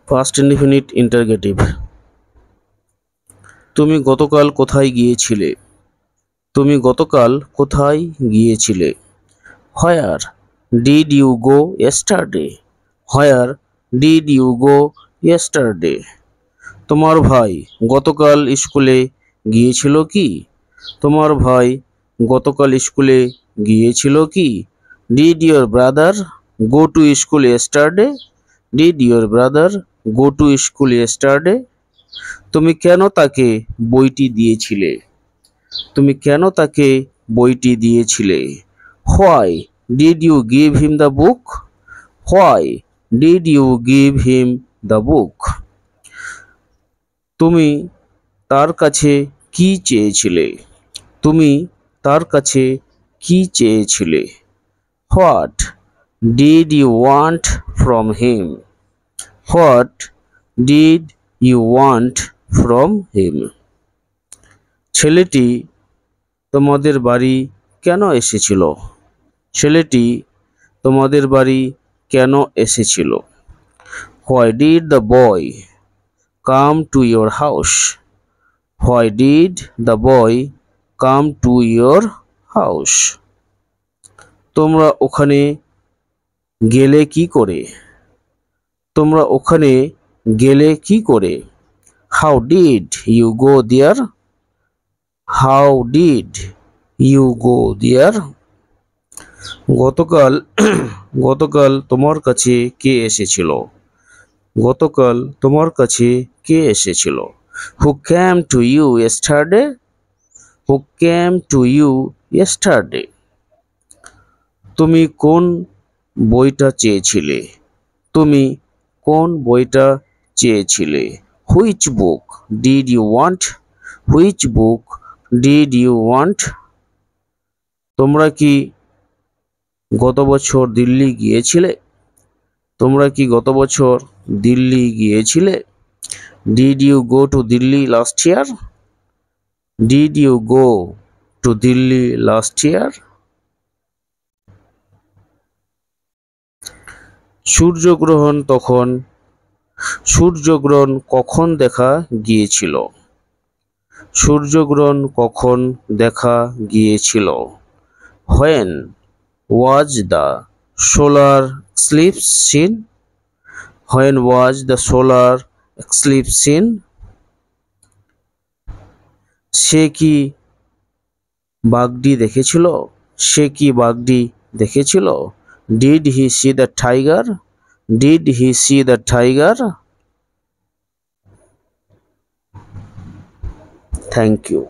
First indefinite interrogative. তুমি গতকাল কোথায় গিয়েছিলে? তুমি গতকাল কোথায় গিয়েছিলে? Where did you go yesterday? Where did you go yesterday? তোমার ভাই গতকাল স্কুলে গিয়েছিল কি? তোমার ভাই গতকাল স্কুলে গিয়েছিল কি? Did your brother go to school yesterday? Did your brother go to school yesterday? তুমি কেন তাকে বইটি দিয়েছিলে? তুমি কেন তাকে বইটি দিয়েছিলে? Why did you give him the book? Why did you give him the book? তুমি তার কাছে কি চেয়েছিলে? তুমি তার কাছে কি চেয়েছিলে? What did you want from him? What did you want from him? ছেলেটি তোমাদের বাড়ি কেন এসেছিল? ছেলেটি তোমাদের বাড়ি কেন এসেছিল? Why did the boy come to your house? Why did the boy come to your house? তোমরা ওখানে গেলে কি করে? তোমরা ওখানে গেলে কি করে? How did you go there? How did you go there? গতকাল তোমার কাছে কে এসেছিল? গতকাল তোমার কাছে কে এসেছিল? Who came to you yesterday? Who came to you yesterday? তুমি কোন বইটা চেয়েছিলে? তুমি কোন বইটা চেয়েছিলে? Which book did you want? Which book did you want? তোমরা কি গত বছর দিল্লি গিয়েছিলে? তোমরা কি গত বছর দিল্লি গিয়েছিলে? Did you go to Delhi last year? Did you go to Delhi last year? সূর্যগ্রহণ কখন দেখা গিয়েছিল? সূর্যগ্রহণ কখন দেখা গিয়েছিল? When was the solar eclipse seen? When was the solar eclipse seen? সে কি বাঘটি দেখেছিল? সে কি বাঘটি দেখেছিল? Did he see the tiger? Did he see the tiger? Thank you.